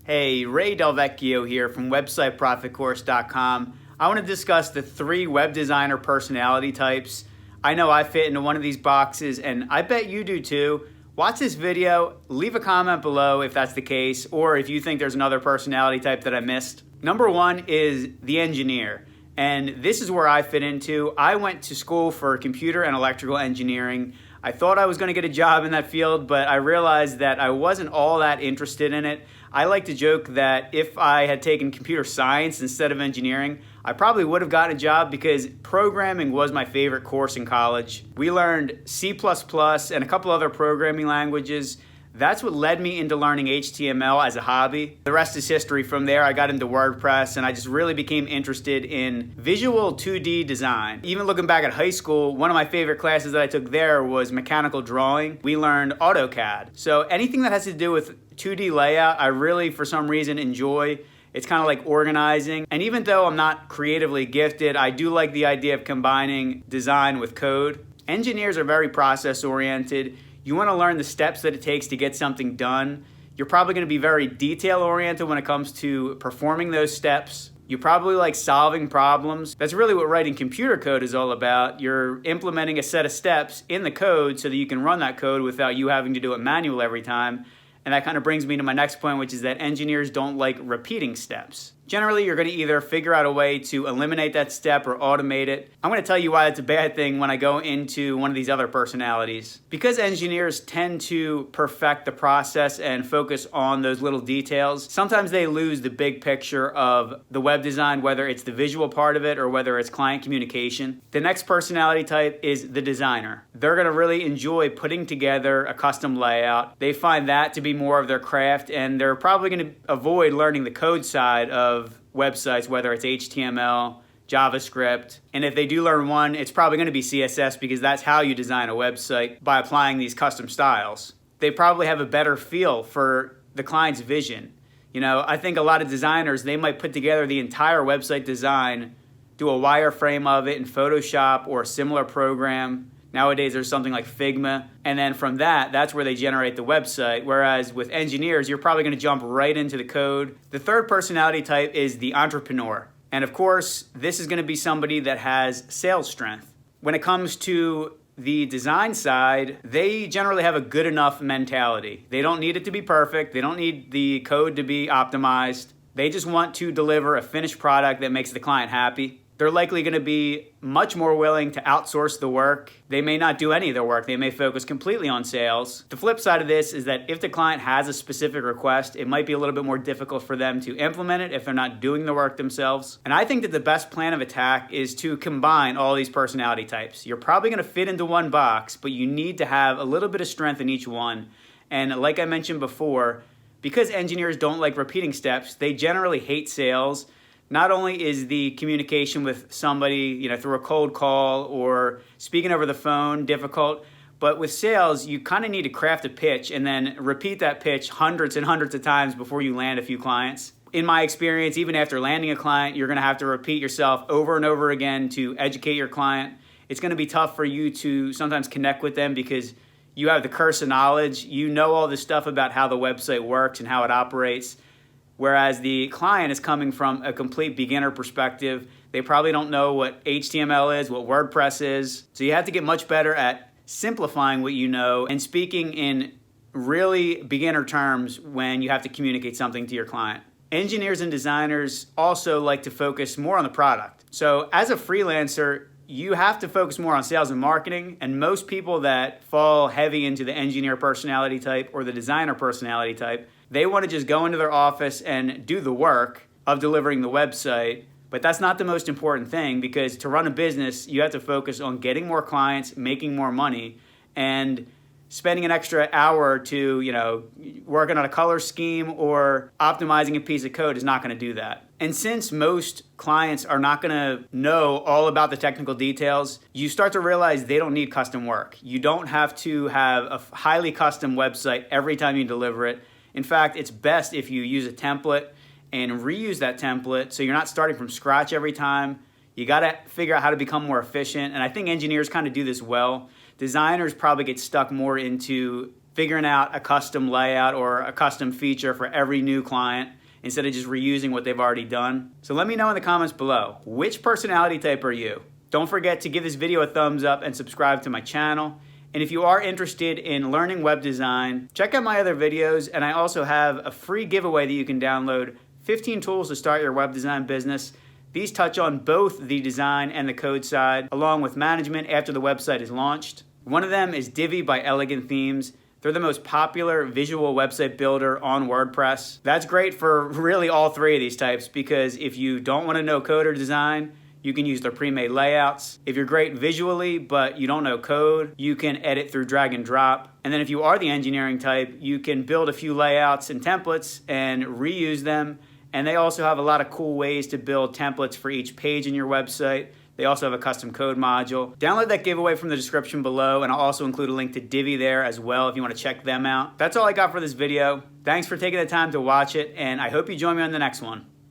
Hey, Ray Del Vecchio here from websiteprofitcourse.com. I want to discuss the 3 web designer personality types. I know I fit into one of these boxes, and I bet you do too. Watch this video, leave a comment below if that's the case, or if you think there's another personality type that I missed. Number 1 is the engineer, and this is where I fit into. I went to school for computer and electrical engineering. I thought I was going to get a job in that field, but I realized that I wasn't all that interested in it. I like to joke that if I had taken computer science instead of engineering, I probably would have gotten a job because programming was my favorite course in college. We learned C++ and a couple other programming languages. That's what led me into learning HTML as a hobby. The rest is history. From there, I got into WordPress and I just really became interested in visual 2D design. Even looking back at high school, one of my favorite classes that I took there was mechanical drawing. We learned AutoCAD. So anything that has to do with 2D layout, I really, for some reason, enjoy. It's kind of like organizing. And even though I'm not creatively gifted, I do like the idea of combining design with code. Engineers are very process-oriented. You want to learn the steps that it takes to get something done. You're probably going to be very detail-oriented when it comes to performing those steps. You probably like solving problems. That's really what writing computer code is all about. You're implementing a set of steps in the code so that you can run that code without you having to do it manual every time. And that kind of brings me to my next point, which is that engineers don't like repeating steps. Generally, you're going to either figure out a way to eliminate that step or automate it. I'm going to tell you why it's a bad thing when I go into one of these other personalities. Because engineers tend to perfect the process and focus on those little details, sometimes they lose the big picture of the web design, whether it's the visual part of it or whether it's client communication. The next personality type is the designer. They're going to really enjoy putting together a custom layout. They find that to be more of their craft, and they're probably going to avoid learning the code side of websites, whether it's HTML, JavaScript, and if they do learn one, it's probably going to be CSS because that's how you design a website, by applying these custom styles. They probably have a better feel for the client's vision. You know, I think a lot of designers, they might put together the entire website design, do a wireframe of it in Photoshop or a similar program. Nowadays, there's something like Figma, and then from that, that's where they generate the website. Whereas with engineers, you're probably going to jump right into the code. The third personality type is the entrepreneur. And of course, this is going to be somebody that has sales strength. When it comes to the design side, they generally have a good enough mentality. They don't need it to be perfect. They don't need the code to be optimized. They just want to deliver a finished product that makes the client happy. They're likely going to be much more willing to outsource the work. They may not do any of their work. They may focus completely on sales. The flip side of this is that if the client has a specific request, it might be a little bit more difficult for them to implement it if they're not doing the work themselves. And I think that the best plan of attack is to combine all these personality types. You're probably going to fit into one box, but you need to have a little bit of strength in each one. And like I mentioned before, because engineers don't like repeating steps, they generally hate sales. Not only is the communication with somebody, through a cold call or speaking over the phone difficult, but with sales, you kind of need to craft a pitch and then repeat that pitch hundreds and hundreds of times before you land a few clients. In my experience, even after landing a client, you're going to have to repeat yourself over and over again to educate your client. It's going to be tough for you to sometimes connect with them because you have the curse of knowledge. You know all this stuff about how the website works and how it operates. Whereas the client is coming from a complete beginner perspective. They probably don't know what HTML is, what WordPress is. So you have to get much better at simplifying what you know and speaking in really beginner terms when you have to communicate something to your client. Engineers and designers also like to focus more on the product. So as a freelancer, you have to focus more on sales and marketing, and most people that fall heavy into the engineer personality type or the designer personality type, they want to just go into their office and do the work of delivering the website. But that's not the most important thing, because to run a business, you have to focus on getting more clients, making more money, and spending an extra hour or two, working on a color scheme or optimizing a piece of code is not going to do that. And since most clients are not going to know all about the technical details, you start to realize they don't need custom work. You don't have to have a highly custom website every time you deliver it. In fact, it's best if you use a template and reuse that template so you're not starting from scratch every time. You got to figure out how to become more efficient, and I think engineers kind of do this well. Designers probably get stuck more into figuring out a custom layout or a custom feature for every new client instead of just reusing what they've already done. So let me know in the comments below, which personality type are you? Don't forget to give this video a thumbs up and subscribe to my channel. And if you are interested in learning web design, check out my other videos, and I also have a free giveaway that you can download, 15 tools to start your web design business. These touch on both the design and the code side, along with management after the website is launched. One of them is Divi by Elegant Themes. They're the most popular visual website builder on WordPress. That's great for really all three of these types, because if you don't want to know code or design, you can use their pre-made layouts. If you're great visually, but you don't know code, you can edit through drag and drop. And then if you are the engineering type, you can build a few layouts and templates and reuse them. And they also have a lot of cool ways to build templates for each page in your website. They also have a custom code module. Download that giveaway from the description below, and I'll also include a link to Divi there as well if you want to check them out. That's all I got for this video. Thanks for taking the time to watch it, and I hope you join me on the next one.